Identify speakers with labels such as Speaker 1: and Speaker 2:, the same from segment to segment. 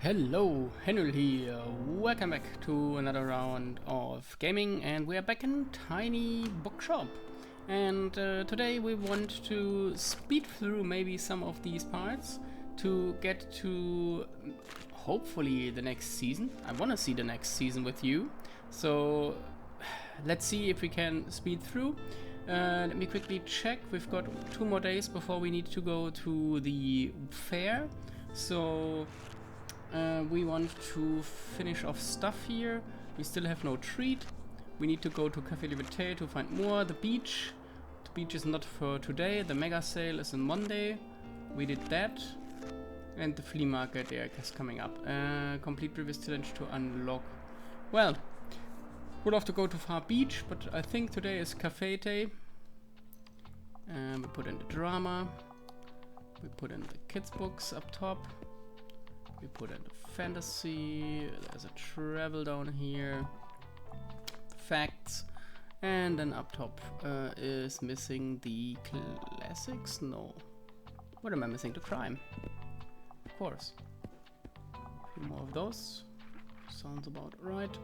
Speaker 1: Hello, Henry here. Welcome back to another round of gaming, and we are back in Tiny Bookshop. And today we want to speed through maybe some of these parts to get to hopefully the next season. I want to see the next season with you, so let's see if we can speed through. Let me quickly check. We've got 2 more days before we need to go to the fair, so we want to finish off stuff here. We still have no treat. We need to go to Café Liberté to find more. The beach is not for today. The mega sale is on Monday. We did that. And the flea market is coming up. Complete previous challenge to unlock. Well, would love to go to Far Beach, but I think today is cafe day. We put in the drama. We put in the kids books up top. We put in the fantasy. There's a travel down here. Facts. And then up top is missing the classics? No. What am I missing? The crime. Of course. A few more of those. Sounds about right.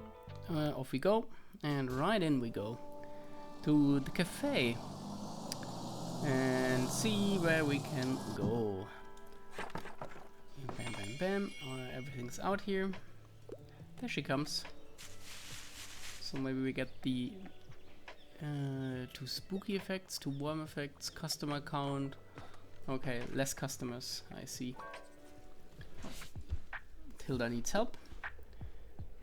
Speaker 1: Off we go. And right in we go. To the cafe. And see where we can go. Bam, bam, bam. Everything's out here. There she comes. So maybe we get the 2 spooky effects, 2 warm effects, customer count. Okay, less customers, I see. Tilda needs help.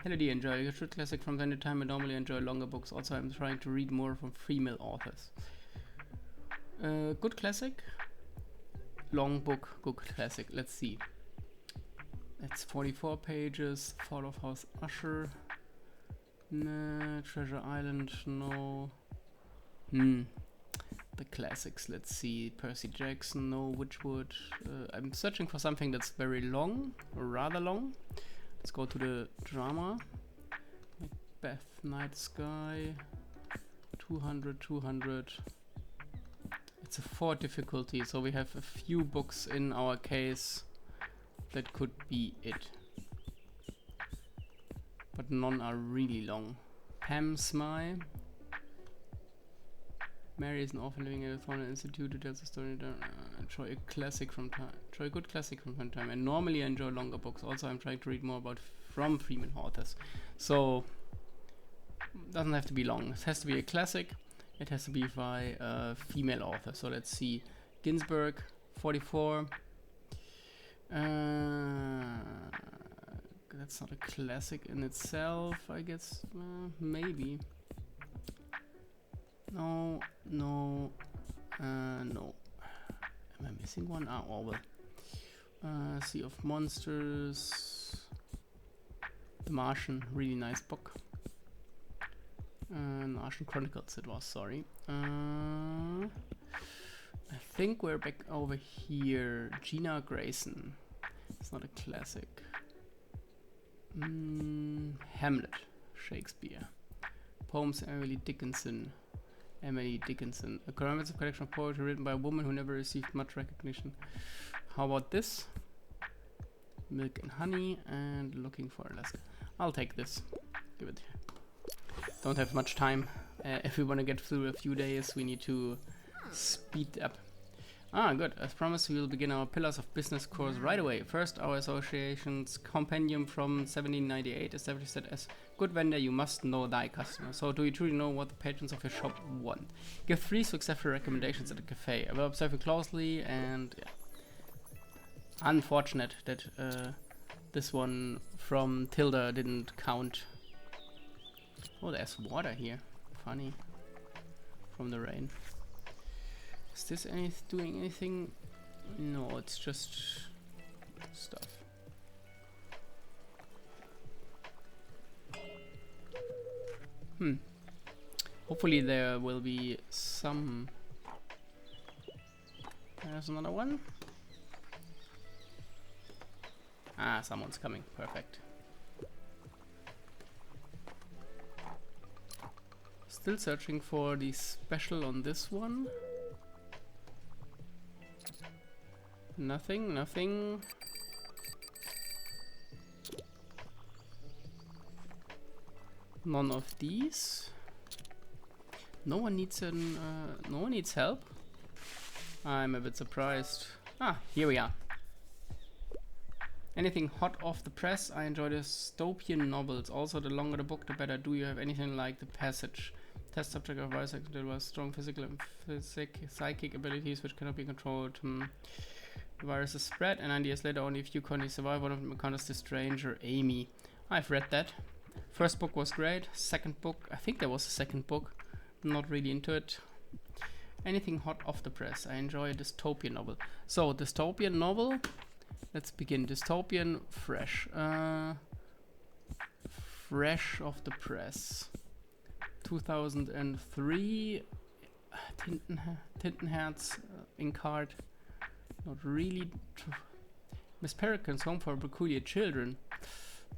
Speaker 1: Hello dear, enjoy a short classic from time to time. I normally enjoy longer books. Also, I'm trying to read more from female authors. Good classic. Long book, good classic. Let's see. It's 44 pages. Fall of House Usher. Nah, Treasure Island, no. The classics, let's see. Percy Jackson, no. Witchwood. I'm searching for something that's very long, or rather long. Let's go to the drama. Macbeth, Night Sky. 200, 200. It's a 4 difficulty, so we have a few books in our case. That could be it. But none are really long. Pam Smile. Mary is an orphan living at a foreign institute who tells a story. Enjoy a classic from time. Enjoy a good classic from time to time. And normally I enjoy longer books. Also, I'm trying to read more about from female authors. So doesn't have to be long. It has to be a classic. It has to be by a female author. So let's see. Ginsberg, 44. That's not a classic in itself, I guess. Maybe. No. No. Am I missing one? Ah, Orwell. Sea of Monsters. The Martian, really nice book. Martian Chronicles it was, sorry. I think we're back over here. Gina Grayson. It's not a classic. Hamlet. Shakespeare. Poems Emily Dickinson. A comprehensive collection of poetry written by a woman who never received much recognition. How about this? Milk and Honey and Looking for Alaska. I'll take this. Give it. Don't have much time. If we want to get through a few days, we need to speed up. Ah, good. As promised, we will begin our Pillars of Business course right away. First, our association's compendium from 1798 establishes that as good vendor, you must know thy customer. So, do you truly know what the patrons of your shop want? Give 3 successful recommendations at the cafe. I will observe you closely, and yeah. Unfortunate that this one from Tilda didn't count. Oh, there's water here. Funny. From the rain. Is this doing anything? No, it's just stuff. Hopefully there will be some. There's another one. Ah, someone's coming. Perfect. Still searching for the special on this one. Nothing. None of these. No one needs no one needs help. I'm a bit surprised. Ah, here we are. Anything hot off the press? I enjoy dystopian novels. Also, the longer the book, the better. Do you have anything like The Passage? Test subject of virus that was strong physical and psychic abilities which cannot be controlled. The virus is spread, and 9 years later, only a few colonies survive. One of them encounters the stranger Amy. I've read that. First book was great. Second book, I think there was a second book. Not really into it. Anything hot off the press? I enjoy a dystopian novel. So, dystopian novel. Let's begin. Dystopian, fresh. Fresh off the press. 2003. Tintenherz, Inkard. Not really. Miss Peregrine's Home for Peculiar Children.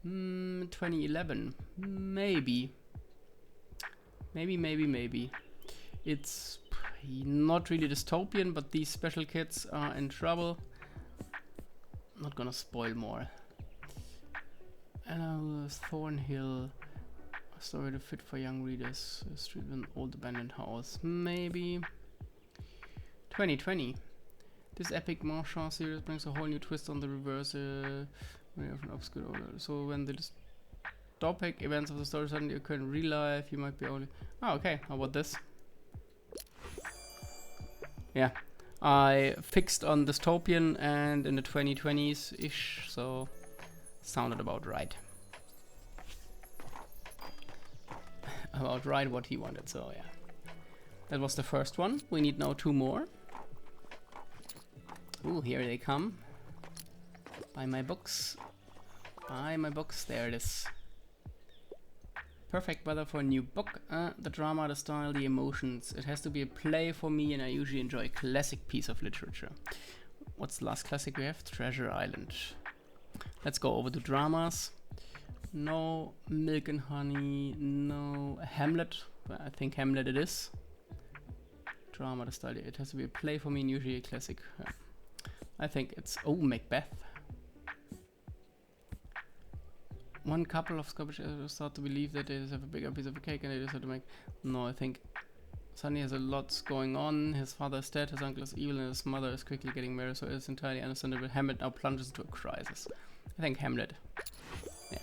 Speaker 1: 2011. Maybe. Maybe. It's not really dystopian, but these special kids are in trouble. Not gonna spoil more. Thornhill. A story to fit for young readers. A street with an old abandoned house. Maybe. 2020. This epic martial series brings a whole new twist on the reverse. So when the dystopic events of the story suddenly occur in real life, you might be only... Oh, okay. How about this? Yeah. I fixed on dystopian and in the 2020s-ish, so sounded about right. About right what he wanted, so yeah. That was the first one. We need now 2 more. Ooh, here they come. Buy my books. Buy my books. There it is. Perfect weather for a new book. The drama, the style, the emotions. It has to be a play for me, and I usually enjoy a classic piece of literature. What's the last classic we have? Treasure Island. Let's go over the dramas. No Milk and Honey. No Hamlet. Well, I think Hamlet it is. Drama, the style. It has to be a play for me, and usually a classic. Yeah. I think it's... Oh, Macbeth. One couple of Scottish start to believe that they have a bigger piece of a cake and they decide to make... No, I think Sonny has a lot going on. His father is dead, his uncle is evil, and his mother is quickly getting married, so it's entirely understandable. Hamlet now plunges into a crisis. I think Hamlet. Yeah.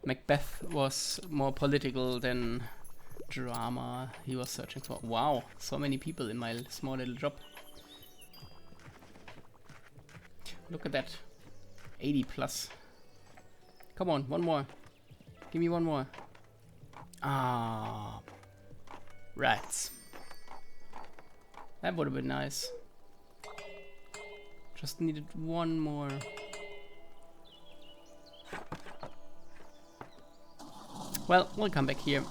Speaker 1: Macbeth was more political than drama. He was searching for... Wow, so many people in my small little job. Look at that. 80 plus. Come on, one more. Give me one more. Ah, rats. That would have been nice. Just needed one more. Well, we'll come back here.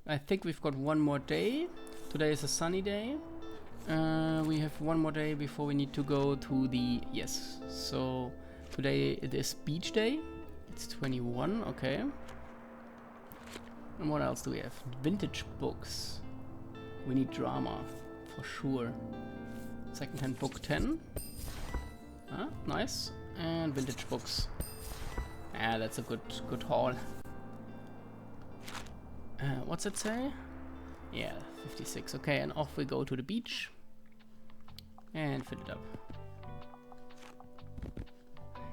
Speaker 1: I think we've got one more day. Today is a sunny day. We have one more day before we need to go to the... Yes, so today it is beach day. It's 21, okay. And what else do we have? Vintage books. We need drama, for sure. Secondhand book 10. Ah, nice. And vintage books. Ah, that's a good haul. What's it say? Yeah, 56. Okay, and off we go to the beach. And fill it up.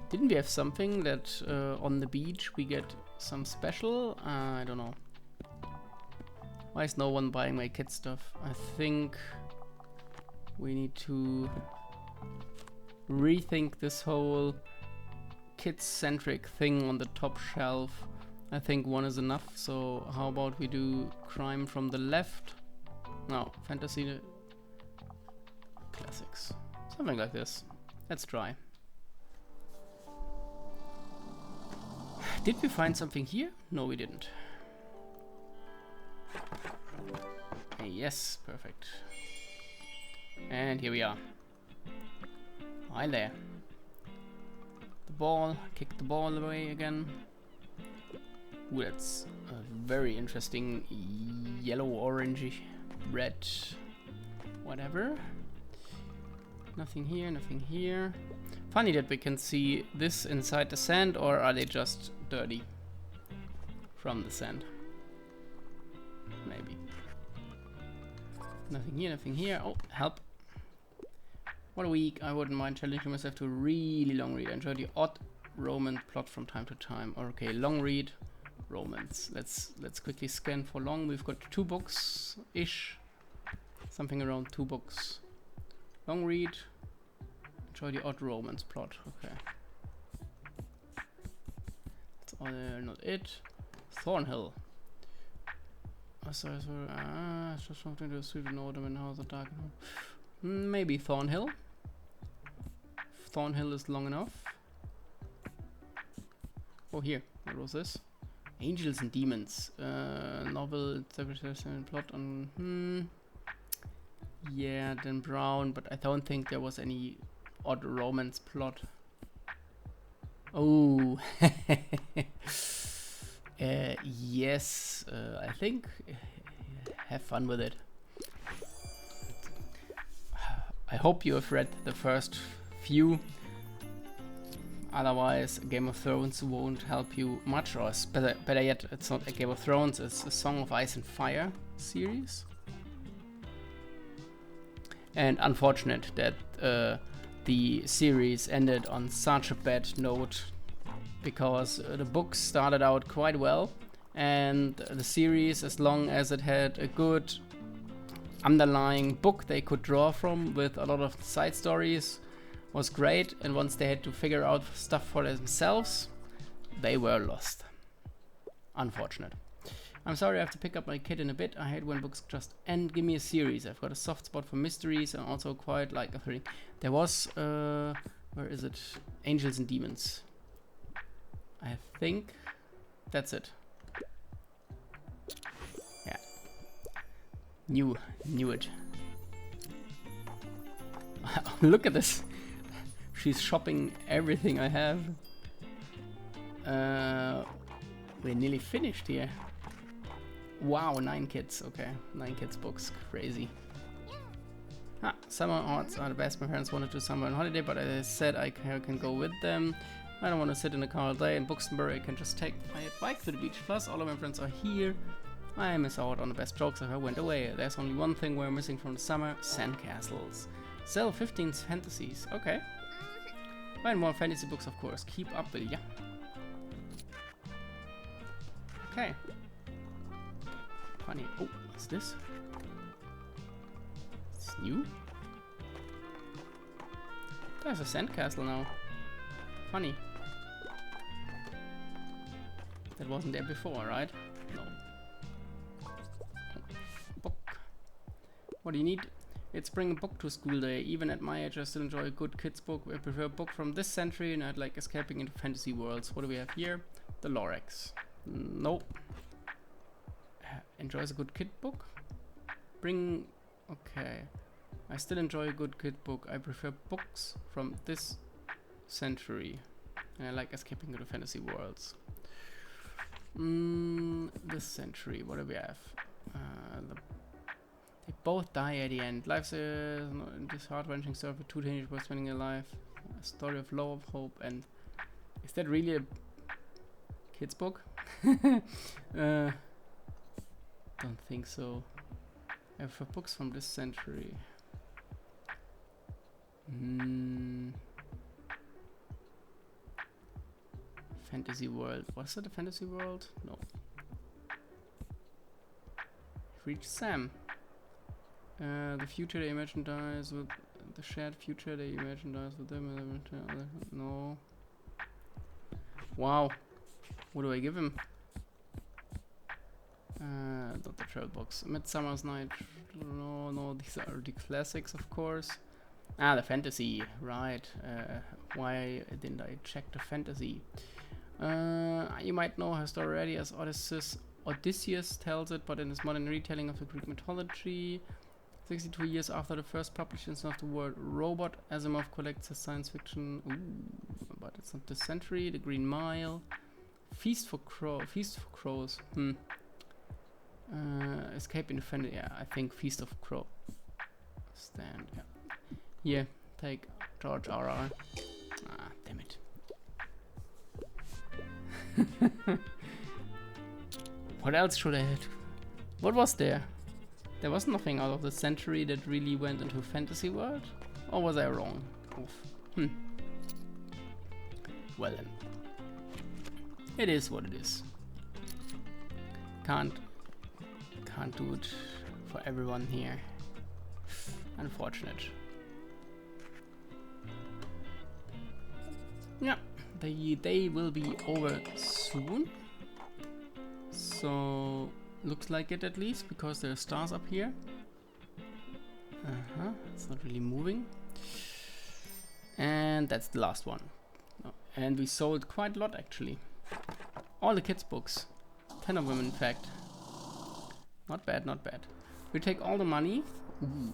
Speaker 1: Didn't we have something that on the beach we get some special? I don't know. Why is no one buying my kid stuff? I think we need to rethink this whole kid-centric thing on the top shelf. I think one is enough, so how about we do crime from the left? No, fantasy classics. Something like this. Let's try. Did we find something here? No, we didn't. Yes, perfect. And here we are. Hi there. The ball. Kick the ball away again. Ooh, that's a very interesting yellow, orangey, red, whatever. Nothing here, nothing here. Funny that we can see this inside the sand, or are they just dirty? from the sand. Maybe. Nothing here, nothing here. Oh, help. What a week. I wouldn't mind challenging myself to a really long read. Enjoy the odd romance plot from time to time. Okay, long read, romance. Let's quickly scan for long. We've got 2 books-ish. Something around 2 books. Long read. Enjoy the odd romance plot. Okay. That's not it. Thornhill. It's just something to suit an autumn and house of dark. Maybe Thornhill. Thornhill is long enough. Oh, here. What was this? Angels and Demons. Novel, interpretation, plot on. Yeah, Dan Brown, but I don't think there was any odd romance plot. Oh. Yes, I think. Have fun with it. I hope you have read the first few. Otherwise, Game of Thrones won't help you much, or better yet, it's not a Game of Thrones, it's a Song of Ice and Fire series. And unfortunate that the series ended on such a bad note, because the book started out quite well, and the series, as long as it had a good underlying book they could draw from with a lot of side stories, was great. And once they had to figure out stuff for themselves, they were lost. Unfortunate. I'm sorry, I have to pick up my kid in a bit. I hate when books just end. Give me a series. I've got a soft spot for mysteries and also quite like a thing. There was where is it? Angels and Demons. I think that's it. Yeah. Knew it. Look at this. She's shopping everything I have. We're nearly finished here. Wow, 9 kids. Okay, 9 kids books. Crazy. Ah, summer arts are the best. My parents wanted to do summer on holiday, but I said I can go with them. I don't want to sit in the car all day in Buxtonbury. I can just take my bike to the beach. Plus, all of my friends are here. I miss out on the best jokes if I went away. There's only one thing we're missing from the summer: sandcastles. Sell 15 fantasies. Okay. Buy more fantasy books, of course. Keep up, will ya? Okay. Funny. Oh, what's this? It's new? There's a sandcastle now. Funny. That wasn't there before, right? No. Book. What do you need? It's bring a book to school day. Even at my age, I still enjoy a good kids book. I prefer a book from this century, and I'd like escaping into fantasy worlds. What do we have here? The Lorax. Nope. Enjoys a good kid book? Bring... Okay. I still enjoy a good kid book. I prefer books from this century. And I like escaping into fantasy worlds. This century. What do we have? They both die at the end. Life's this heart-wrenching story of 2 teenage boys spending their life. A story of love, hope, and... Is that really a kid's book? Don't think so. For books from this century. Fantasy world. Was it a fantasy world? No. Reach Sam. The future they imagine dies with the shared future they imagine dies with them. No. Wow. What do I give him? Not the travel box. Midsummer's Night. No, these are the classics, of course. Ah, the fantasy. Right. Why didn't I check the fantasy? You might know her story already, as Odysseus tells it, but in his modern retelling of the Greek mythology. 62 years after the first publication of the word robot, Asimov collects his science fiction. Ooh, but it's not this century. The Green Mile. Feast for Crows. Escape in the fantasy. Yeah, I think Feast of Crow. Stand. Yeah. Here, take George R.R. Ah, damn it. What else should I have? What was there? There was nothing out of the century that really went into fantasy world? Or was I wrong? Oof. Well then. It is what it is. Can't do it for everyone here. Unfortunate. Yeah, the day will be over soon. So looks like it at least, because there are stars up here. It's not really moving. And that's the last one. Oh, and we sold quite a lot actually. All the kids' books. 10 of them in fact. Not bad, not bad. We take all the money. Ooh.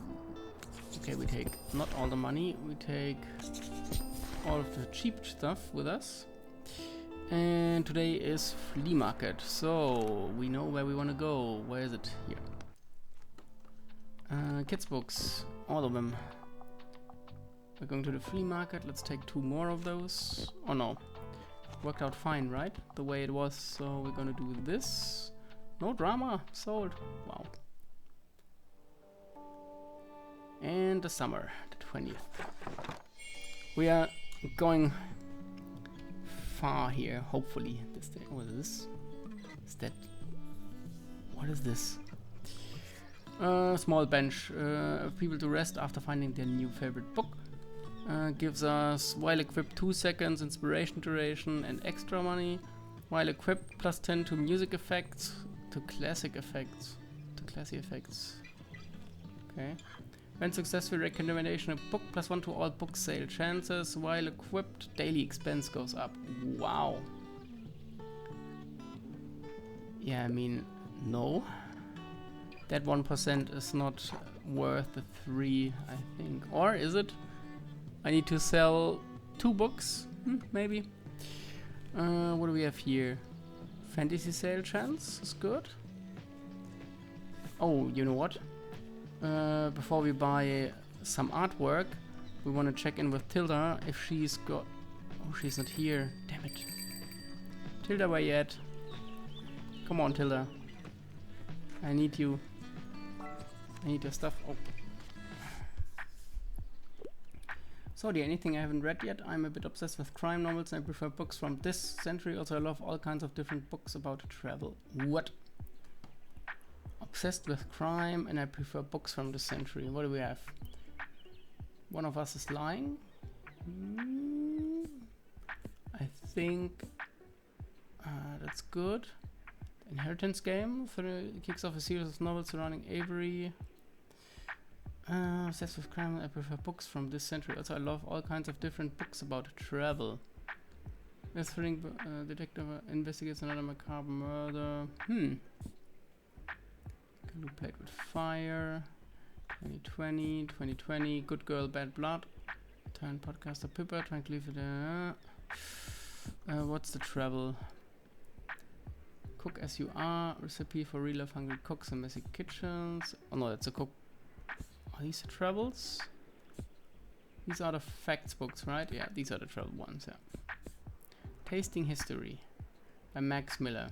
Speaker 1: Okay, we take not all the money. We take all of the cheap stuff with us. And today is flea market, so we know where we want to go. Where is it? Here. Kids books, all of them. We're going to the flea market. Let's take 2 more of those. Oh no, worked out fine, right? The way it was. So we're gonna do this. No drama, sold. Wow. And the summer, the 20th. We are going far here, hopefully. This thing. What is this? Is that? What is this? Small bench of people to rest after finding their new favorite book. Gives us while equipped 2 seconds inspiration duration and extra money. While equipped +10 to music effects, to classic effects, to classy effects. Okay. When successful recommendation of book +1 to all book sale chances. While equipped, daily expense goes up. Wow. Yeah, I mean, no. That 1% is not worth the 3, I think. Or is it? I need to sell 2 books, maybe. What do we have here? Fantasy sale chance is good. Oh, you know what? Before we buy some artwork, we want to check in with Tilda if she's got... Oh, she's not here. Damn it. Tilda, where you at? Come on, Tilda. I need you. I need your stuff. Oh. So, dear, anything I haven't read yet? I'm a bit obsessed with crime novels and I prefer books from this century. Also, I love all kinds of different books about travel. What? Obsessed with crime and I prefer books from this century. What do we have? One of us is lying. I think that's good. Inheritance game kicks off a series of novels surrounding Avery. Obsessed with crime, I prefer books from this century. Also, I love all kinds of different books about travel. This thrilling detective investigates another macabre murder. Can we play with fire? 2020, Good Girl, Bad Blood. Turn podcaster Pippa, trying to leave it. What's the travel? Cook as you are. Recipe for real life hungry cooks and messy kitchens. Oh no, that's a cook. Are these the travels? These are the facts books, right? Yeah, these are the travel ones, yeah. Tasting History by Max Miller.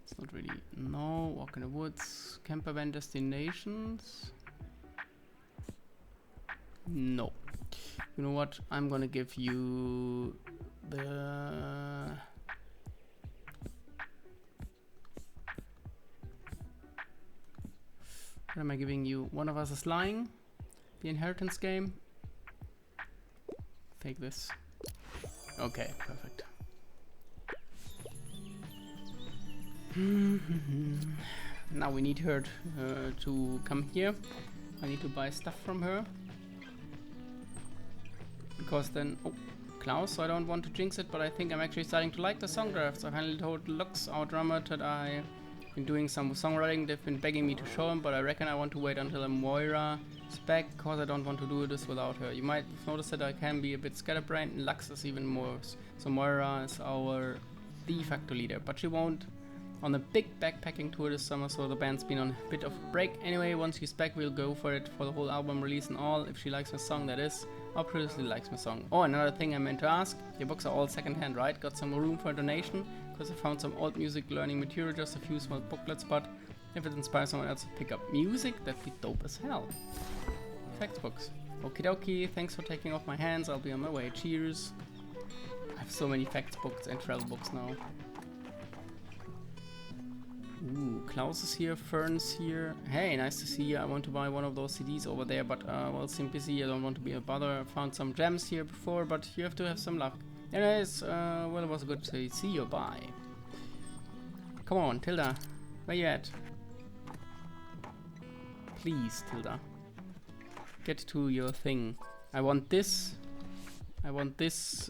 Speaker 1: It's not really... No. Walk in the Woods. Camper Van Destinations. No. You know what? I'm gonna give you the... What am I giving you? One of Us is Lying. The Inheritance game. Take this. Okay, perfect. Now we need her to come here. I need to buy stuff from her. Because then... Oh, Klaus, so I don't want to jinx it, but I think I'm actually starting to like the song drafts. I finally told Lux, our drummer, that I've been doing some songwriting. They've been begging me to show him, but I reckon I want to wait until Moira is back, because I don't want to do this without her. You might have noticed that I can be a bit scatterbrained, and Lux is even more. So Moira is our de facto leader, but she won't on a big backpacking tour this summer, so the band's been on a bit of a break. Anyway, once she's back, we'll go for it for the whole album release and all. If she likes my song, that is. Obviously likes my song. Oh, another thing I meant to ask. Your books are all secondhand, right? Got some room for a donation? Because I found some old music learning material, just a few small booklets, but if it inspires someone else to pick up music, that'd be dope as hell. Facts books. Okie dokie, thanks for taking off my hands. I'll be on my way. Cheers. I have so many facts books and travel books now. Ooh, Klaus is here, Fern's here. Hey, nice to see you. I want to buy one of those CDs over there, but well, seem busy. I don't want to be a bother. I found some gems here before, but you have to have some luck. Anyways, well, it was good to see you. Bye. Come on, Tilda. Where you at? Please, Tilda. Get to your thing. I want this. I want this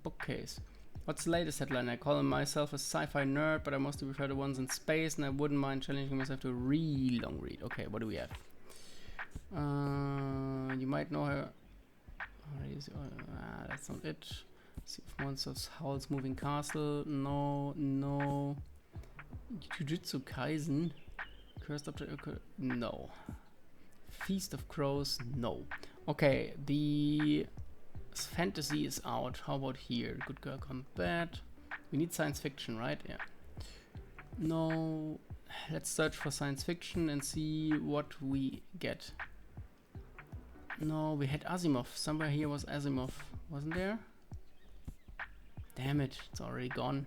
Speaker 1: bookcase. What's the latest headline? I call myself a sci-fi nerd, but I mostly prefer the ones in space, and I wouldn't mind challenging myself to a real long read. Okay, what do we have? You might know her. That's not it. Sea of Monsters, Howl's Moving Castle. No, no. Jujutsu Kaisen. Cursed Object. No. Feast of Crows. No. Okay, the fantasy is out. How about here? Good Girl Combat. We need science fiction, right? Yeah. No. Let's search for science fiction and see what we get. No, we had Asimov. Somewhere here was Asimov. Wasn't there? Damn it, it's already gone.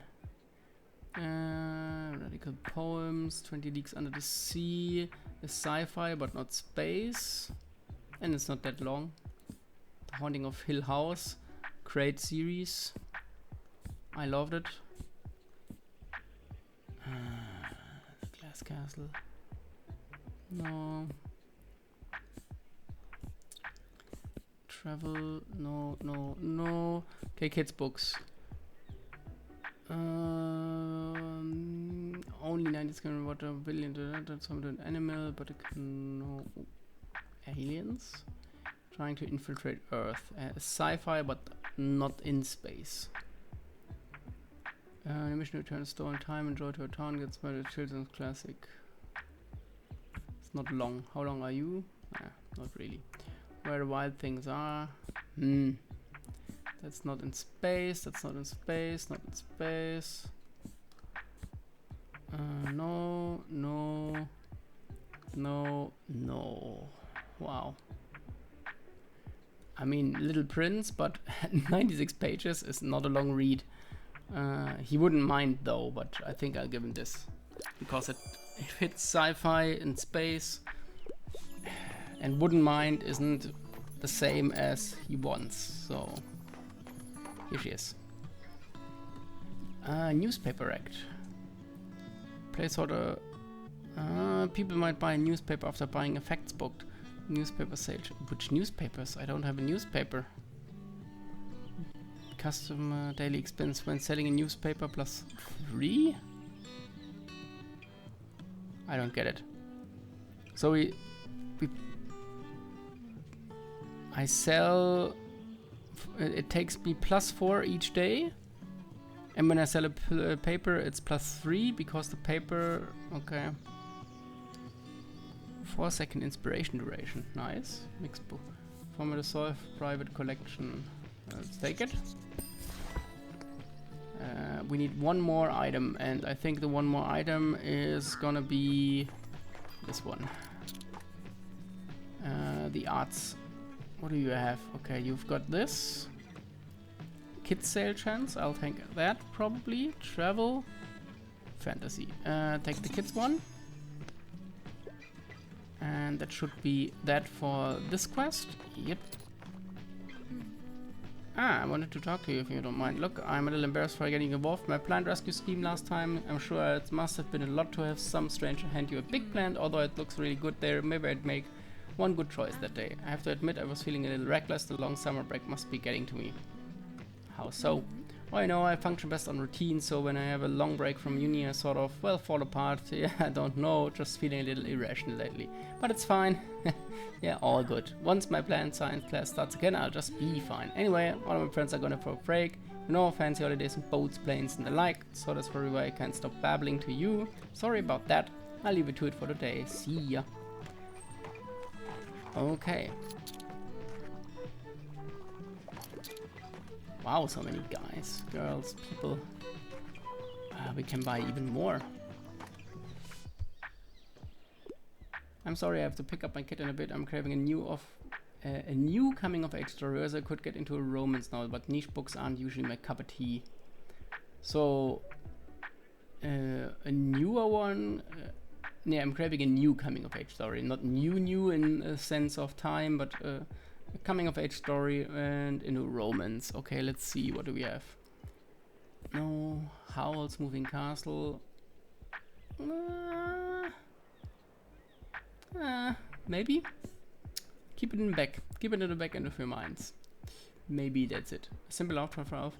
Speaker 1: Radical Poems, 20 Leagues Under the Sea. Is sci-fi, but not space. And it's not that long. The Haunting of Hill House. Great series. I loved it. The Glass Castle. No. Travel. No, no, no. Okay, kids' books. Only 90s can water a billion to an animal, but it can know aliens trying to infiltrate Earth. Sci-fi, but not in space. The mission returns stolen time and joy to a town gets by the children's classic. It's not long. How long are you? Not really. Where the wild things are. That's not in space. That's not in space. Not in space. No, no, no, no. Wow. I mean, Little Prince, but 96 pages is not a long read. He wouldn't mind though, but I think I'll give him this because it fits sci-fi in space, and wouldn't mind isn't the same as he wants. So here she is. Newspaper Act. Placeholder. People might buy a newspaper after buying a facts book. Newspaper sale. Which newspapers? I don't have a newspaper. Customer daily expense when selling a newspaper plus 3? I don't get it. So I sell. It takes me plus 4 each day. And when I sell a paper, it's plus 3 because the paper. Okay. 4-second inspiration duration. Nice. Mixed book. From the Solve private collection. Let's take it. We need one more item, and I think the one more item is gonna be this one. The arts. What do you have? Okay, you've got this. Kids sale chance. I'll take that probably. Travel. Fantasy. Take the kids one. And that should be that for this quest. Yep. I wanted to talk to you if you don't mind. Look, I'm a little embarrassed for getting involved in my plant rescue scheme last time. I'm sure it must have been a lot to have some stranger hand you a big plant, although it looks really good there. Maybe I'd make one good choice that day. I have to admit I was feeling a little reckless. The long summer break must be getting to me. How so? Well, you know, I function best on routine, so when I have a long break from uni I sort of, well, fall apart. Yeah, I don't know, just feeling a little irrational lately. But it's fine. Yeah, all good. Once my plant science class starts again, I'll just be fine. Anyway, one of my friends are going for a break. No fancy holidays and boats, planes and the like, so that's probably why I can't stop babbling to you. Sorry about that. I'll leave it to it for today. See ya. Okay. Wow, so many guys, girls, people. We can buy even more. I'm sorry, I have to pick up my kid in a bit. I'm craving a new coming of age story, as I could get into a romance novel, but niche books aren't usually my cup of tea. So, a newer one. Yeah, I'm craving a new coming of age story, not new in a sense of time, but a coming of age story and into romance. Okay, let's see, what do we have? No, Howl's Moving Castle. Maybe? Keep it in the back. Keep it in the back end of your minds. Maybe that's it. A simple outro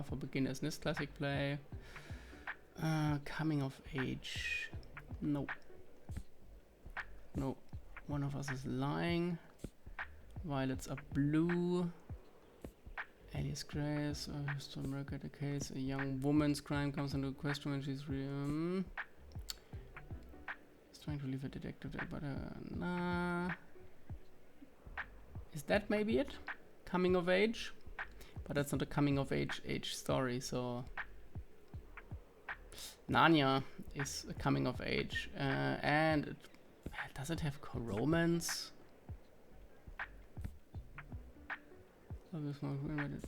Speaker 1: for beginners. This classic play. Coming of age. No. No. One of us is lying. Violets are blue. Alias Grace. Storm record the case. A young woman's crime comes into question when she's trying to leave a detective there, but nah. Is that maybe it? Coming of age? But that's not a coming of age story, so Narnia is a coming of age. And does it have romance?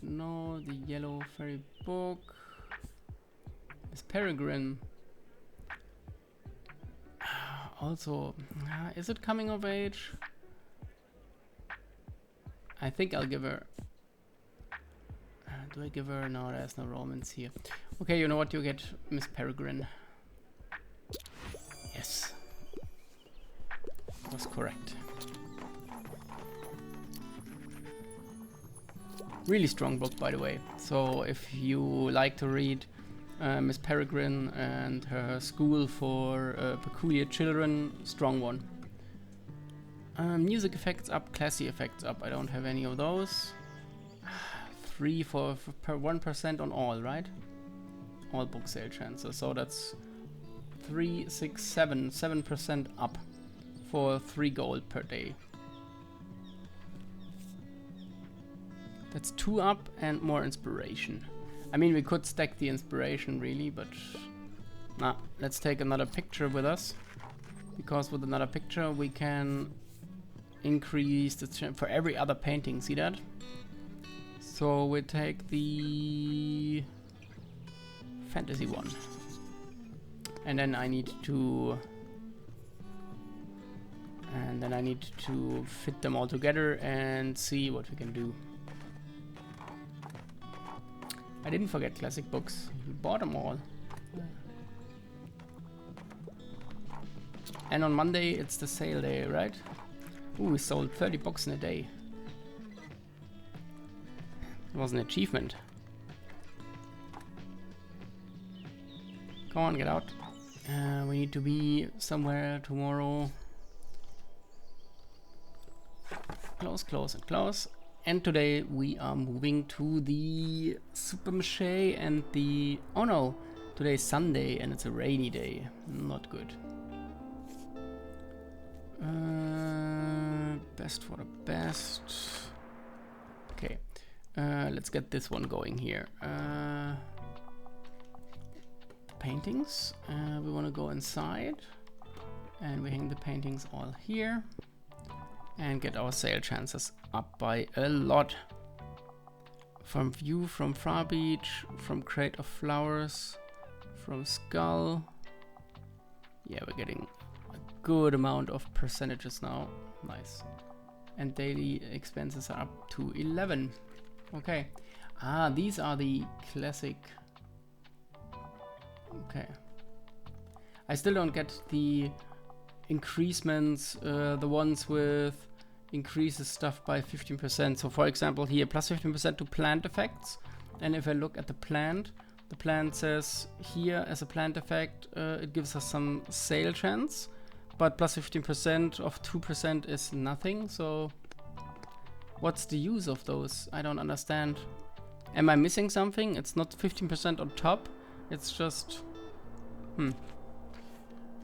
Speaker 1: No, the Yellow Fairy Book. Miss Peregrine. Also, is it coming of age? I think I'll give her... do I give her... No, there's no romance here. Okay, you know what? You get Miss Peregrine. Yes. Was correct. Really strong book, by the way. So if you like to read Miss Peregrine and her school for peculiar children, strong one. Music effects up, classy effects up. I don't have any of those. 3 per 1% on all, right? All book sale chances. So that's 3, 6, 7% up for 3 gold per day. That's 2 up and more inspiration. I mean, we could stack the inspiration really, but nah, let's take another picture with us, because with another picture we can increase the for every other painting. See that? So we take the fantasy one, and then I need to fit them all together and see what we can do. I didn't forget classic books. We bought them all. And on Monday it's the sale day, right? Ooh, we sold 30 books in a day. It was an achievement. Come on, get out. We need to be somewhere tomorrow. Close, close, and close. And today we are moving to the Super Mache and the... Oh no, today's Sunday and it's a rainy day. Not good. Best for the best. Okay, let's get this one going here. Paintings. We want to go inside. And we hang the paintings all here. And get our sale chances up by a lot. From view, from Far Beach, from Crate of Flowers, from Skull. Yeah, we're getting a good amount of percentages now. Nice. And daily expenses are up to 11. Okay. Ah, these are the classic. Okay. I still don't get the increasements, the ones with increases stuff by 15%. So for example here, plus 15% to plant effects. And if I look at the plant says here as a plant effect, it gives us some sale chance, but plus 15% of 2% is nothing. So what's the use of those? I don't understand. Am I missing something? It's not 15% on top. It's just...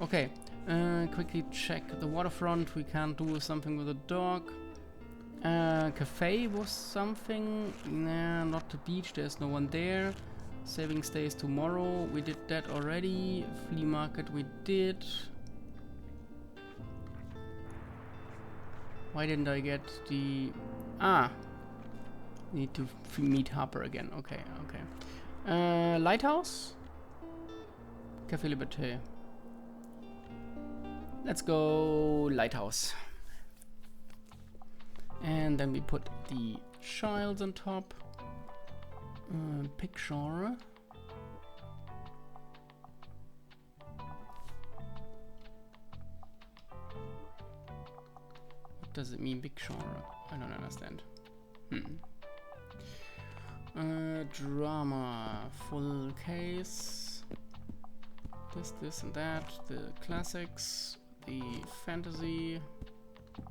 Speaker 1: Okay. Quickly check the waterfront. We can't do something with a dog. Cafe was something. Nah, not the beach. There's no one there. Saving stays tomorrow. We did that already. Flea market we did. Why didn't I get the... Need to meet Harper again. Okay, okay. Lighthouse? Café Liberté. Let's go Lighthouse. And then we put the child on top. Picture. What does it mean, big genre? I don't understand. Drama, full case. This and that. The classics, the fantasy, the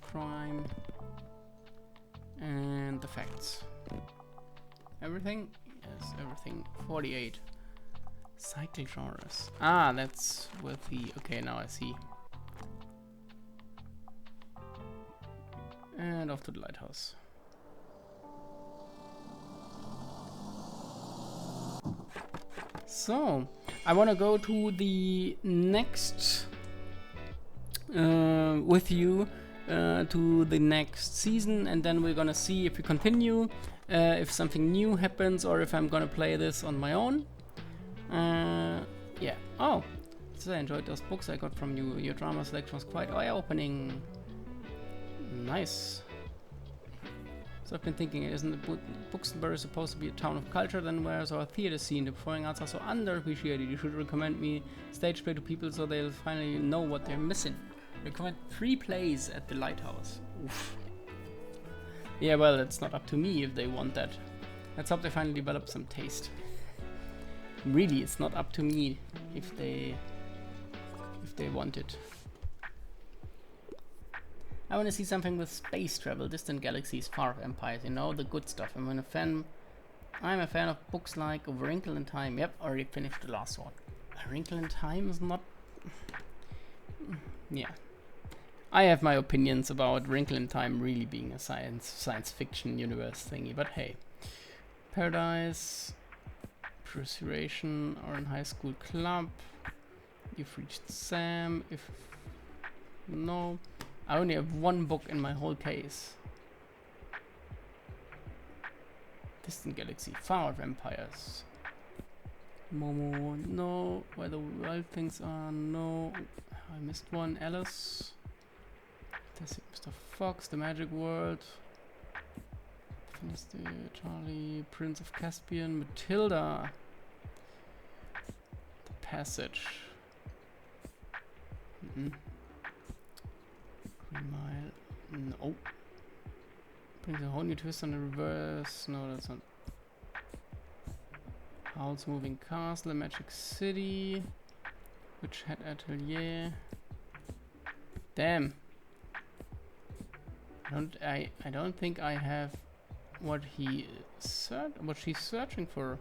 Speaker 1: crime, and the facts. Everything? Yes, everything. 48. Cycle genres. Ah, that's with the... Okay, now I see. And off to the lighthouse. So, I want to go to the next... with you to the next season, and then we're gonna see if we continue, if something new happens, or if I'm gonna play this on my own. Yeah. Oh, so I enjoyed those books I got from you. Your drama selection was quite eye-opening. Nice. So I've been thinking, isn't Buxtonbury supposed to be a town of culture? Then where's our theater scene? The performing arts are so underappreciated. You should recommend me stage play to people so they'll finally know what they're missing. Recommend 3 plays at the Lighthouse. Oof. Yeah, well, it's not up to me if they want that. Let's hope they finally develop some taste. Really, it's not up to me if they want it. I want to see something with space travel, distant galaxies, far off empires, you know, the good stuff. I'm a fan of books like A Wrinkle in Time. Yep, already finished the last one. A Wrinkle in Time is not... Yeah. I have my opinions about Wrinkle in Time really being a science fiction universe thingy, but hey. Paradise, Persuasion, or in High School Club. You've reached Sam. If no, I only have 1 book in my whole case. Distant Galaxy, Far Off Empires. Momo, no. Where the Wild Things Are, no. I missed one. Alice. Mr. Fox, The Magic World. Finished Charlie, Prince of Caspian, Matilda. The Passage. Green Mile. No. Brings a whole new twist on the reverse. No, that's not. Howl's Moving Castle, Magic City. Witch Hat Atelier. Damn. I don't think I have what she's searching for.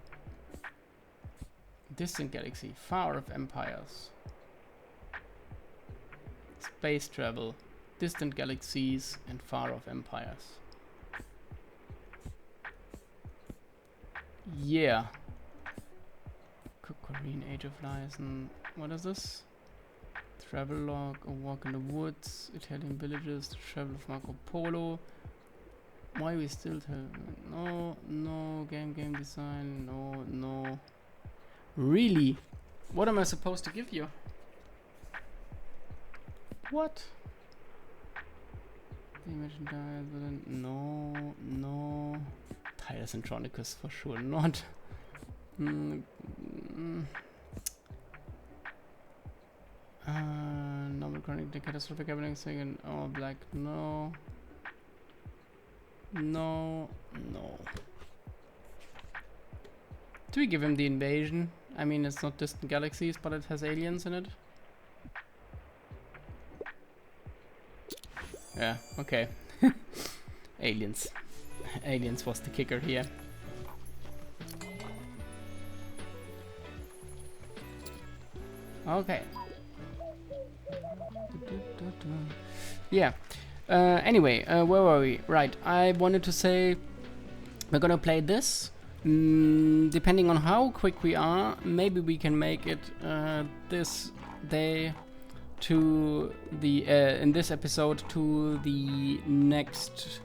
Speaker 1: Distant Galaxy, Far Off Empires. Space travel, distant galaxies, and far off empires. Yeah. Korean Age of Lies, and what is this? Travelogue, A Walk in the Woods, Italian Villages, The Travel of Marco Polo. Why we still tell? No, game design, no. Really? What am I supposed to give you? What? The Imagine Dies, but then no. Tires and Tronicus for sure not. Normal Chronic, The Catastrophic Happening, second. Oh, Black, no. Do we give him The Invasion? I mean, it's not distant galaxies, but it has aliens in it. Yeah, okay. Aliens. Aliens was the kicker here. Okay. Yeah. Anyway, where were we? Right. I wanted to say we're gonna play this. Depending on how quick we are, maybe we can make it this day to the in this episode to the next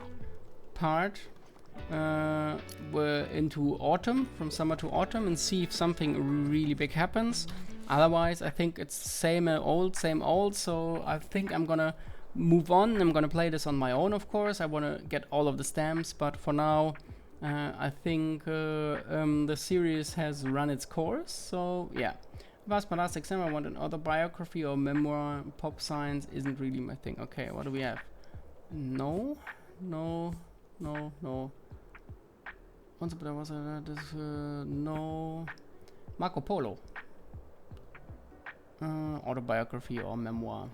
Speaker 1: part. We're into autumn, from summer to autumn, and see if something really big happens. Otherwise, I think it's same old, so I think I'm gonna move on. I'm gonna play this on my own, of course. I wanna get all of the stamps, but for now, I think the series has run its course, so yeah. Past my last exam, I want an autobiography or memoir. Pop science isn't really my thing. Okay, what do we have? No. Once upon a was no. Marco Polo. Autobiography or memoir.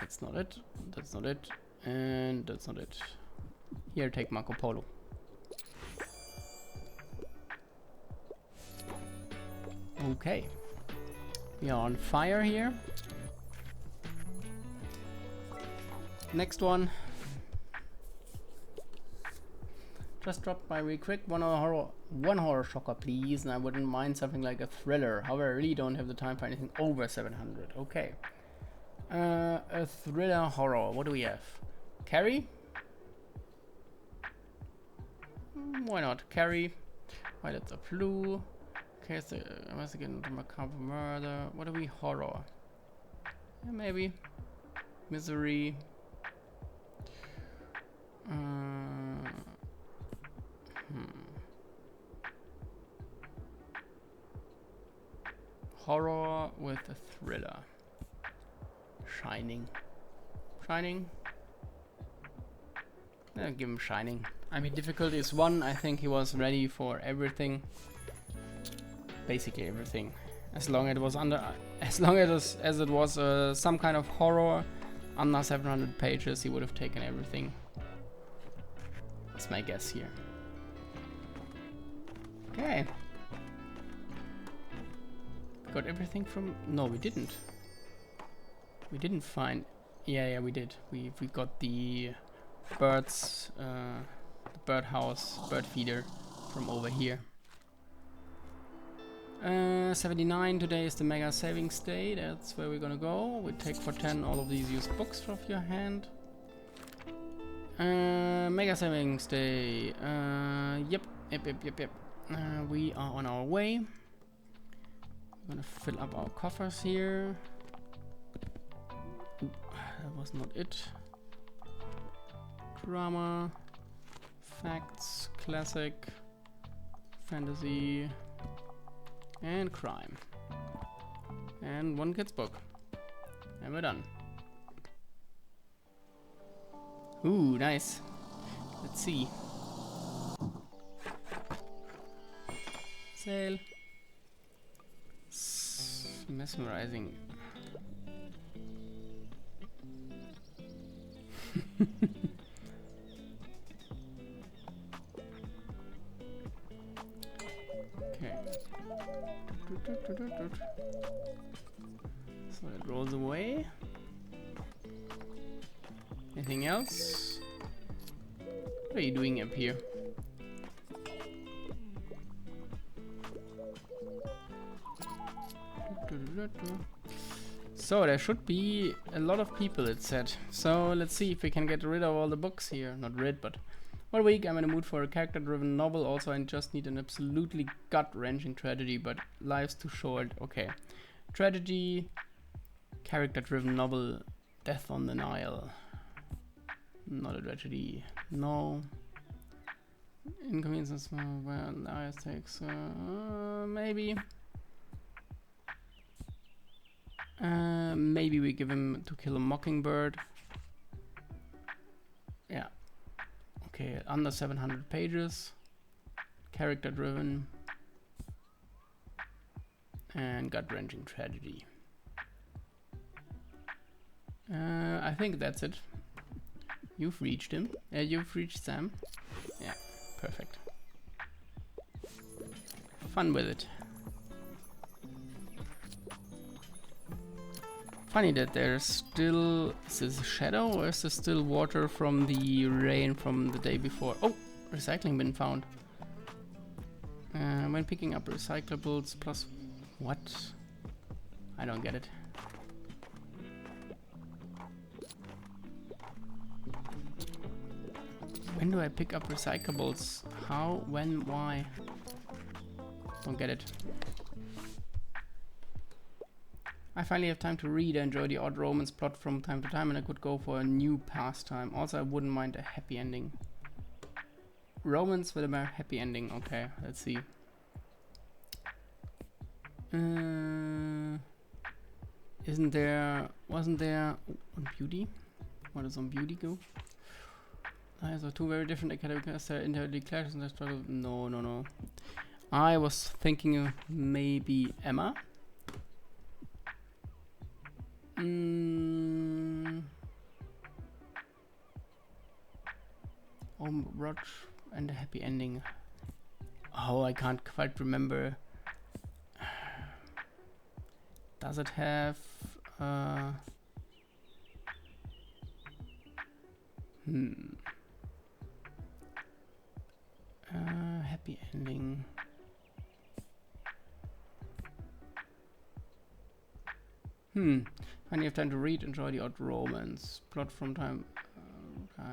Speaker 1: That's not it. That's not it. And that's not it. Here, take Marco Polo. Okay. We are on fire here. Next one. Just dropped by real quick. One horror shocker, please. And I wouldn't mind something like a thriller. However, I really don't have the time for anything over 700. Okay. A thriller horror. What do we have? Carrie? Why not? Carrie. Violets of Blue. Case investigation into macabre murder. What are we? Horror. Yeah, maybe. Misery. Horror with a thriller. Shining. Shining? Yeah, give him Shining. I mean, difficulty is 1. I think he was ready for everything. Basically everything. As long as it was as it was some kind of horror under 700 pages, he would have taken everything. That's my guess here. Okay. Got everything from... No, we didn't. We didn't find... Yeah, we did. We got the birds, the birdhouse, bird feeder from over here. 79, today is the mega savings day. That's where we're gonna go. We take for 10 all of these used books off your hand. Mega savings day. Yep. We are on our way. We're gonna fill up our coffers here. Ooh, that was not it. Drama, facts, classic, fantasy, and crime. And one kid's book. And we're done. Ooh, nice. Let's see. Sale. Mesmerizing. Okay. So it rolls away. Anything else? What are you doing up here? So there should be a lot of people, it said. So let's see if we can get rid of all the books here. Not rid, but one week I'm in a mood for a character-driven novel. Also, I just need an absolutely gut-wrenching tragedy, but life's too short. Okay. Tragedy, character-driven novel, Death on the Nile. Not a tragedy. No. Inconveniences, well, life takes, maybe. Maybe we give him To Kill a Mockingbird. Yeah. Okay, under 700 pages. Character driven. And gut-wrenching tragedy. I think that's it. You've reached him. You've reached Sam. Yeah, perfect. Fun with it. Funny that there's still... Is this a shadow or is this still water from the rain from the day before? Oh! Recycling bin found. When picking up recyclables plus... What? I don't get it. When do I pick up recyclables? How? When? Why? Don't get it. I finally have time to read and enjoy the odd romance plot from time to time, and I could go for a new pastime. Also, I wouldn't mind a happy ending. Romance with a happy ending. Okay, let's see. Wasn't there on beauty? What does on beauty go? So two very different academics. They're entirely clashes and they struggle. No. I was thinking maybe Emma. Roach and a happy ending. Oh, I can't quite remember. Does it have happy ending? When you have time to read, enjoy the odd romance. Plot from time.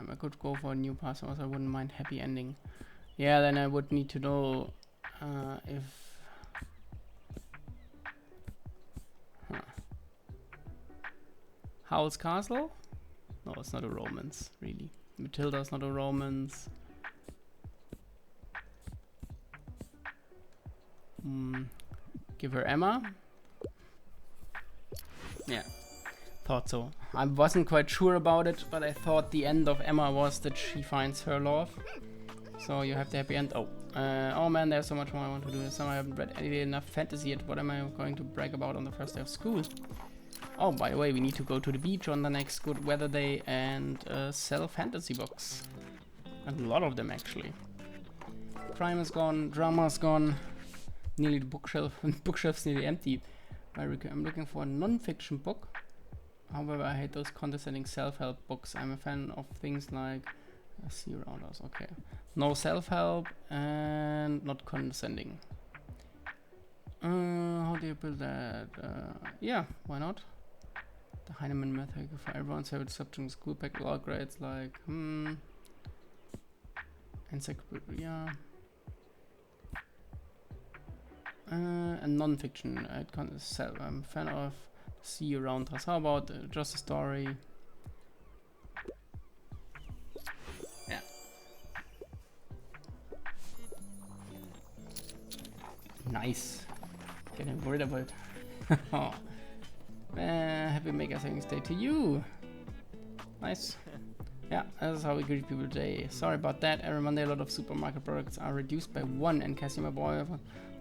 Speaker 1: I could go for a new pass, also I wouldn't mind happy ending. Yeah, then I would need to know if... Howl's Castle? No, it's not a romance, really. Matilda's not a romance. Give her Emma. Yeah, thought so. I wasn't quite sure about it, but I thought the end of Emma was that she finds her love. So you have the happy end. Oh man, there's so much more I want to do. This summer I haven't read enough fantasy yet. What am I going to brag about on the first day of school? Oh, by the way, we need to go to the beach on the next good weather day and sell fantasy books. A lot of them, actually. Crime is gone, drama's gone. Nearly the bookshelf's nearly empty. I'm looking for a non-fiction book. However, I hate those condescending self-help books. I'm a fan of things like... see around us, okay. No self-help and not condescending. How do you build that? Yeah, why not? The Heinemann method for everyone's favorite subject in school pack law grades like encyclopedia. And non-fiction. I'm a fan of See Around Us. How about just a story? Yeah. Nice. Getting worried about it. Oh. Happy Maker Savings Day to you. Nice. Yeah, that's how we greet people today. Sorry about that. Every Monday a lot of supermarket products are reduced by 1, and Cassie, my boy,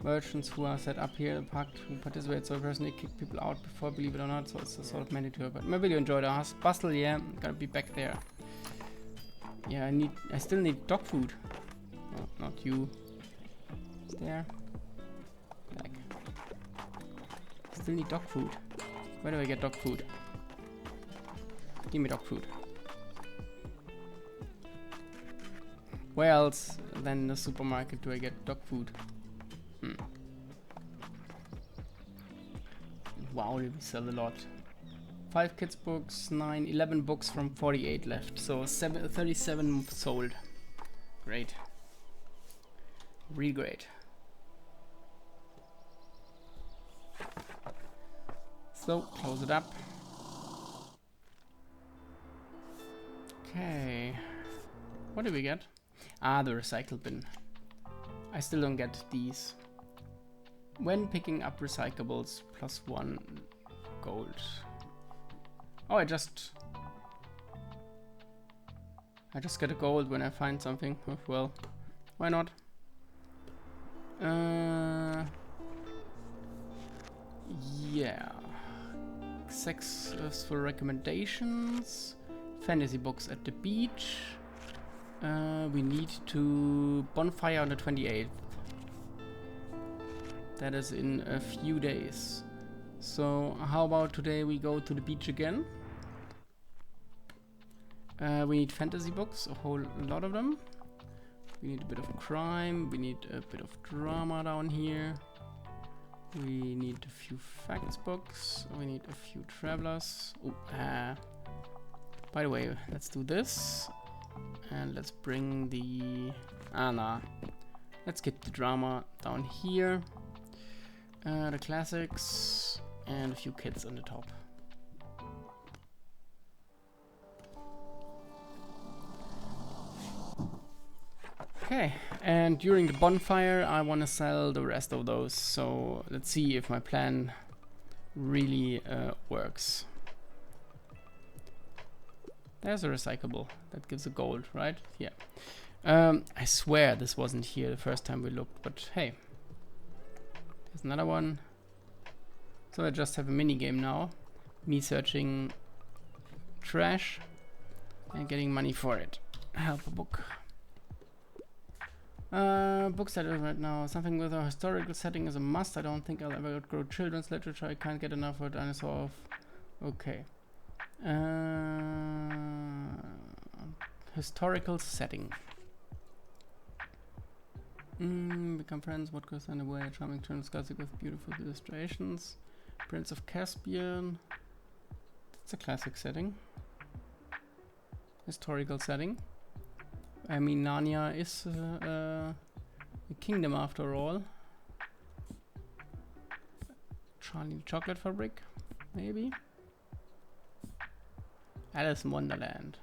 Speaker 1: merchants who are set up here in the park who participate, so personally kick people out before, believe it or not, so it's a sort of mandatory, but maybe you enjoy the bustle. Yeah, gotta be back there. Yeah, I still need dog food. Oh, not you. It's there. Back. Still need dog food. Where do I get dog food? Give me dog food. Where else than the supermarket do I get dog food? Wow, we sell a lot. 5 kids books, 11 books from 48 left. So 37 sold. Great. Really great. So, close it up. Okay. What do we get? Ah, the recycle bin. I still don't get these. When picking up recyclables, +1 gold. Oh, I just get a gold when I find something. Oh, well, why not? Yeah. 6 is for recommendations. fantasy books at the beach. We need to bonfire on the 28th. That is in a few days. So how about today we go to the beach again? We need fantasy books, a whole lot of them. We need a bit of crime, we need a bit of drama down here. We need a few facts books, we need a few travelers. Oh, by the way, let's do this. And let's bring the... nah. Let's get the drama down here. The classics and a few kids on the top. Okay, and during the bonfire I want to sell the rest of those, so let's see if my plan really works. There's a recyclable, that gives a gold, right? Yeah. I swear this wasn't here the first time we looked, but hey. There's another one. So I just have a mini game now. Me searching trash and getting money for it. Help a book. Books that are right now. Something with a historical setting is a must. I don't think I'll ever outgrow children's literature. I can't get enough of dinosaur. Okay. Historical setting. Become friends. What goes on the way? Charming turns classic with beautiful illustrations. Prince of Caspian. That's a classic setting. Historical setting. I mean, Narnia is a kingdom after all. Charlie the Chocolate Fabric, maybe. Alice in Wonderland.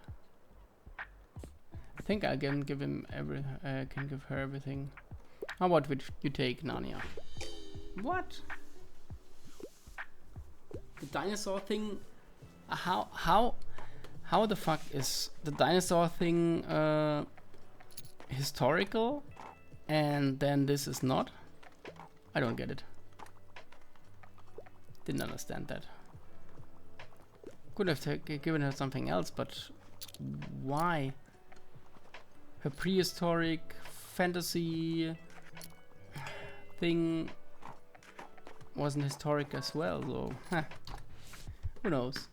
Speaker 1: I think I can give him can give her everything. How about you take Narnia? What? The dinosaur thing? How the fuck is the dinosaur thing historical and then this is not? I don't get it. Didn't understand that. Could have given her something else, but why? Her prehistoric fantasy thing wasn't historic as well, so who knows?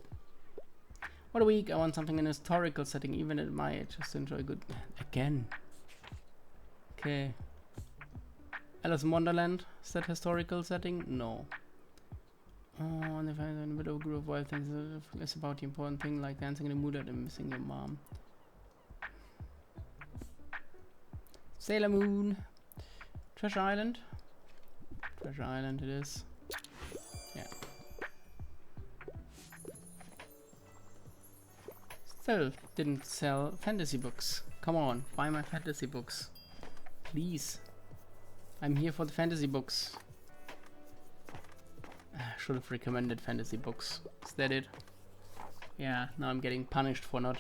Speaker 1: What a week! I want something in a historical setting, even at my age, just to enjoy good. Again. Okay. Alice in Wonderland, is that historical setting? No. Oh, and if I'm in the middle of a group of wild things, it's about the important thing, like dancing in the mood and missing your mom. Sailor Moon. Treasure Island. Treasure Island it is. Yeah. Still didn't sell fantasy books. Come on, buy my fantasy books. Please. I'm here for the fantasy books. Should have recommended fantasy books. Is that it? Yeah, now I'm getting punished for not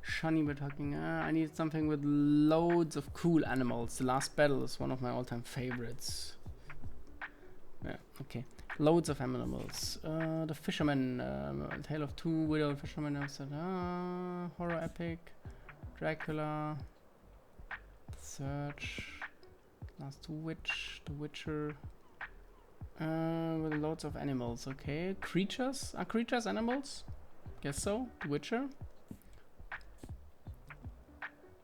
Speaker 1: Shani, we're talking. I need something with loads of cool animals. The Last Battle is one of my all-time favorites. Yeah, okay. Loads of animals. The Fisherman, Tale of Two Widowed Fishermen. Horror epic. Dracula. Search. Last Two Witch. The Witcher. With loads of animals. Okay. Creatures? Are creatures animals? Guess so. The Witcher.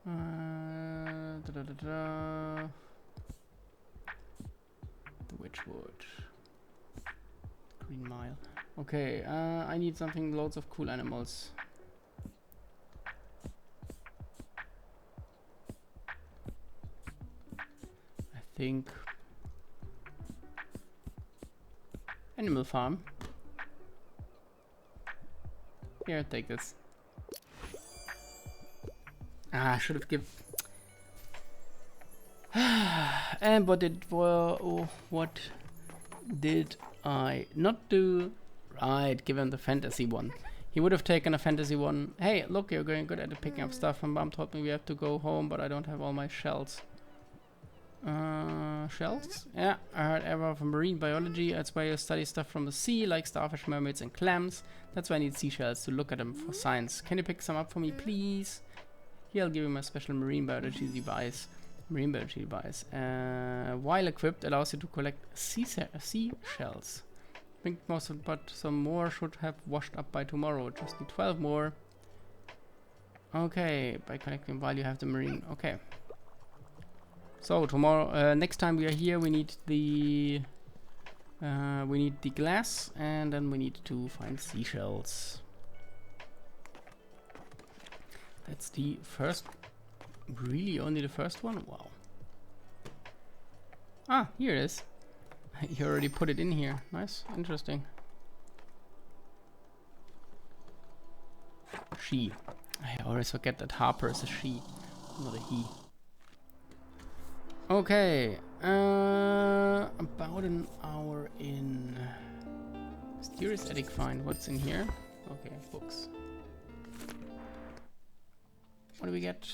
Speaker 1: The Witchwood. Green Mile. Okay, I need something loads of cool animals. I think Animal Farm. Here, take this. I should have given. And what did I not do? Right, give him the fantasy one. He would have taken a fantasy one. Hey, look, you're going good at picking up stuff. And Mom told me we have to go home, but I don't have all my shells. Shells? Yeah, I heard ever from marine biology. That's why you study stuff from the sea, like starfish, mermaids, and clams. That's why I need seashells to look at them for science. Can you pick some up for me, please? Here, I'll give you my special marine biology device. While equipped, allows you to collect seashells. I think most of, but some more should have washed up by tomorrow. Just need 12 more. Okay, by collecting while you have the marine. Okay. So tomorrow, next time we are here, we need the glass, and then we need to find seashells. That's the first. Really, only the first one? Wow. Ah, here it is. You already put it in here. Nice, interesting. She. I always forget that Harper is a she, not a he. Okay, about an hour in. Mysterious attic find. What's in here? Okay, books. What do we get?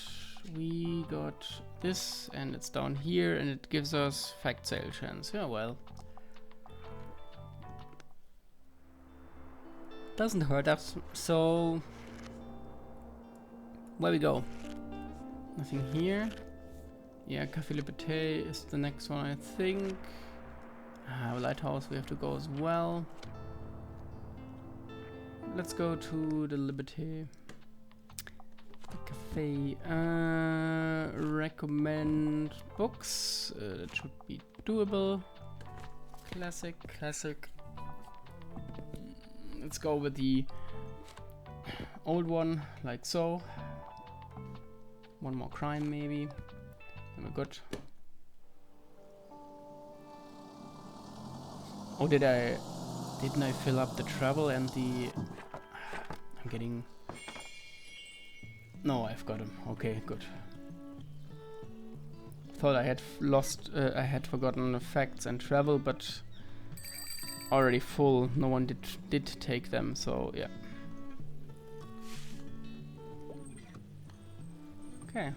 Speaker 1: We got this, and it's down here, and it gives us fact sale chance. Yeah, well. Doesn't hurt us, so. Where we go? Nothing here. Yeah, Café Liberté is the next one, I think. Lighthouse, we have to go as well. Let's go to the Liberté. The cafe. Recommend books. That should be doable. Classic. Let's go with the old one, like so. One more crime, maybe. Then we're good. Oh, didn't I fill up the travel and the? I'm getting. No, I've got them. Okay, good. Thought I had I had forgotten the facts and travel, but already full. No one did take them, so yeah. Okay.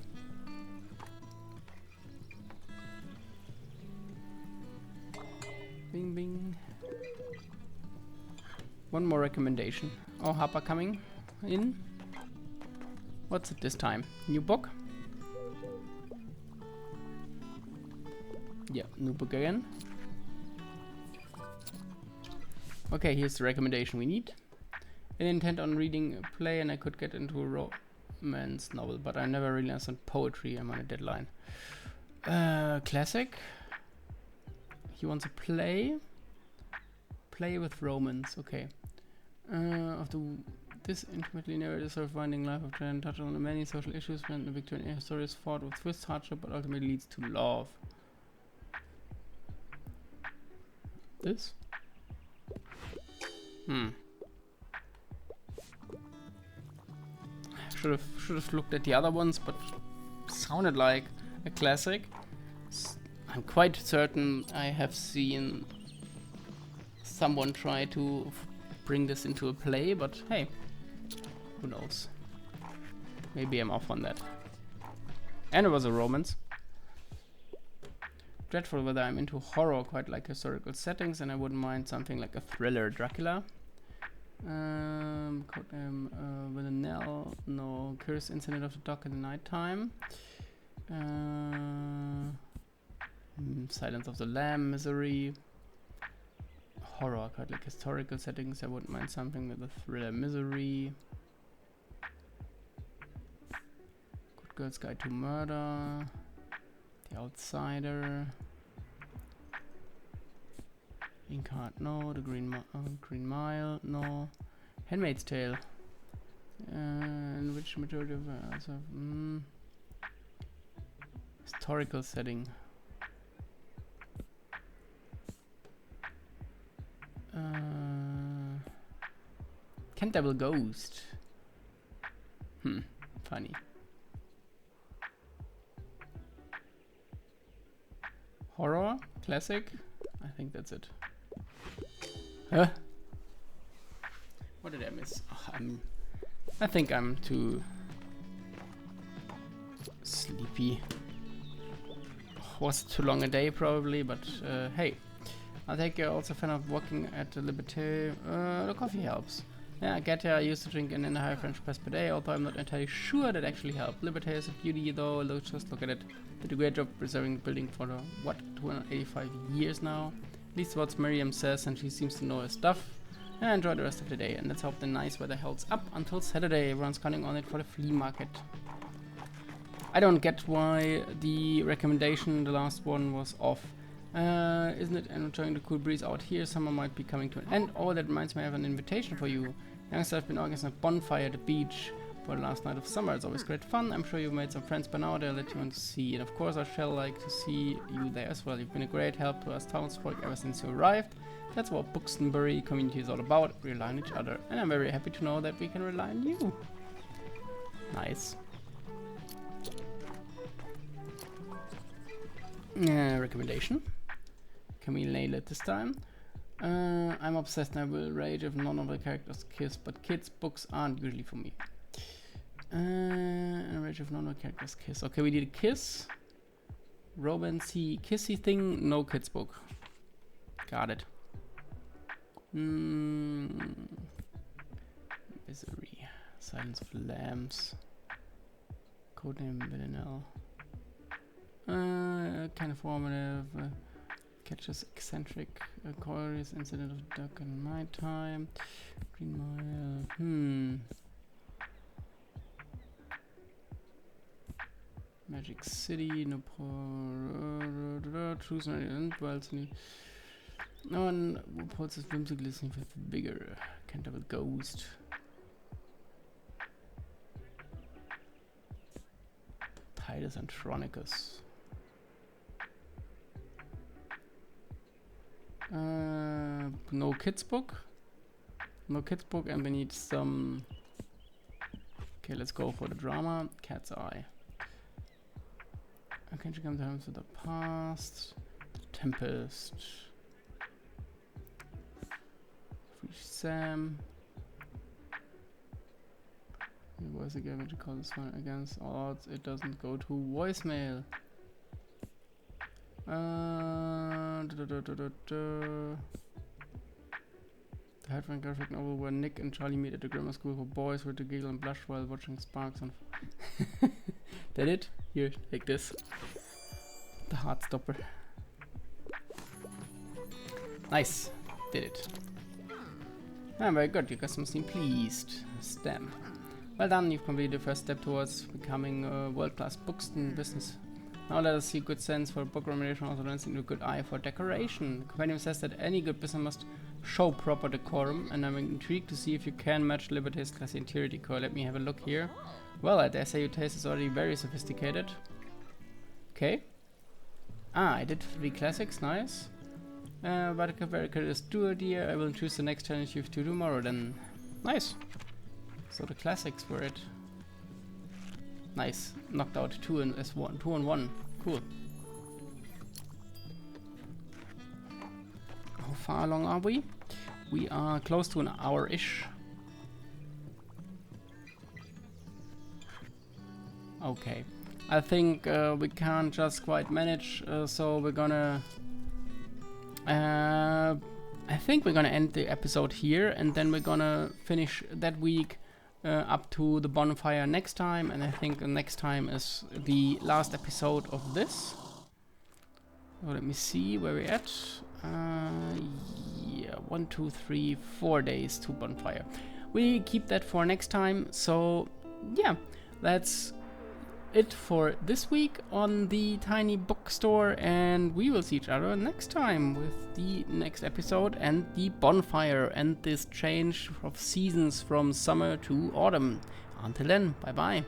Speaker 1: Bing bing. One more recommendation. Oh, Harper coming in. What's it this time? New book? Yeah, new book again. Okay, here's the recommendation we need. I intend on reading a play, and I could get into a romance novel, but I never really understand poetry. I'm on a deadline. Classic. He wants a play. Play with romance. Okay. This intimately narrative sort of winding life of Jen touches on the many social issues when the Victorian era story is fought with twists, hardship, but ultimately leads to love. This? Should have looked at the other ones, but sounded like a classic. I'm quite certain I have seen someone try to bring this into a play, but hey, who knows? Maybe I'm off on that. And it was a romance. Dreadful whether I'm into horror, quite like historical settings, and I wouldn't mind something like a thriller. Dracula. Villanelle. No. Curious Incident of the Dog in the Nighttime. Silence of the Lamb. Misery. Horror, quite like historical settings. I wouldn't mind something with a thriller. Misery. Good Girl's Guide to Murder. The Outsider. Inkheart, no. The Green Mile, no. Handmaid's Tale. In which majority of historical setting. Canterbury Ghost. Funny. Horror, classic. I think that's it. Huh? What did I miss? Oh, I think I'm too sleepy. was too long a day probably, but hey. I think you're also a fan of working at the Liberté. The coffee helps. Yeah, I get it. I used to drink an entire French press per day, although I'm not entirely sure that actually helped. Liberté is a beauty though, just look at it. Did a great job preserving the building for the, 285 years now? At least what Miriam says, and she seems to know her stuff. And I enjoy the rest of the day, and let's hope the nice weather holds up until Saturday. Everyone's counting on it for the flea market. I don't get why the recommendation, the last one, was off. Isn't it enjoying the cool breeze out here? Summer might be coming to an end. Oh, that reminds me, I have an invitation for you. Youngsters have been organizing a bonfire at the beach for the last night of summer. It's always great fun. I'm sure you've made some friends by now. They'll let you in to see. And of course, I shall like to see you there as well. You've been a great help to us townsfolk ever since you arrived. That's what Buxtonbury community is all about. We rely on each other. And I'm very happy to know that we can rely on you. Nice. Recommendation. Can we nail it this time? I'm obsessed and I will rage if none of the characters kiss, but kids' books aren't usually for me. And rage if none of the characters kiss. Okay, we need a kiss. Romance-y, kissy thing, no kids' book. Got it. Misery. Silence of Lambs. Codename Villanelle. Kind of formative. Catches eccentric, curious incident of duck in my time. Green Mile. Magic City, Truth and Wellesley. No one reports his whimsical listening with vigor. Can't have a ghost. Titus Andronicus. No kids book. No kids book, and we need some. Okay, let's go for the drama. Cat's Eye. Can't you come to terms with the past? The Tempest. Free Sam. What is the game to call this one against all odds? It doesn't go to voicemail. The headphone graphic novel where Nick and Charlie meet at the grammar school for boys were to giggle and blush while watching sparks on. That it? Here, take this. The Heartstopper. Nice. Did it. Very good. Your customers seem pleased. Stamp. Well done. You've completed the first step towards becoming a world-class Buxton business. Now let us see good sense for book recommendation, also runs into a good eye for decoration. The compendium says that any good business must show proper decorum, and I'm intrigued to see if you can match Liberté's classy interior decor. Let me have a look here. Well, I dare say your taste is already very sophisticated. Okay. I did 3 classics, nice. But a very curious duo, dear. I will choose the next challenge you have to do tomorrow then. Nice. So the classics were it. Nice. Knocked out 2 and S1. 2 on 1. Cool. How far along are we? We are close to an hour-ish. Okay. I think we can't just quite manage, so we're gonna... I think we're gonna end the episode here, and then we're gonna finish that week up to the bonfire next time, and I think the next time is the last episode of this. So let me see where we're at. Yeah, 1, 2, 3, 4 days to bonfire. We keep that for next time, so yeah, that's it for this week on the Tiny Bookstore, and we will see each other next time with the next episode and the bonfire and this change of seasons from summer to autumn. Until then, bye bye.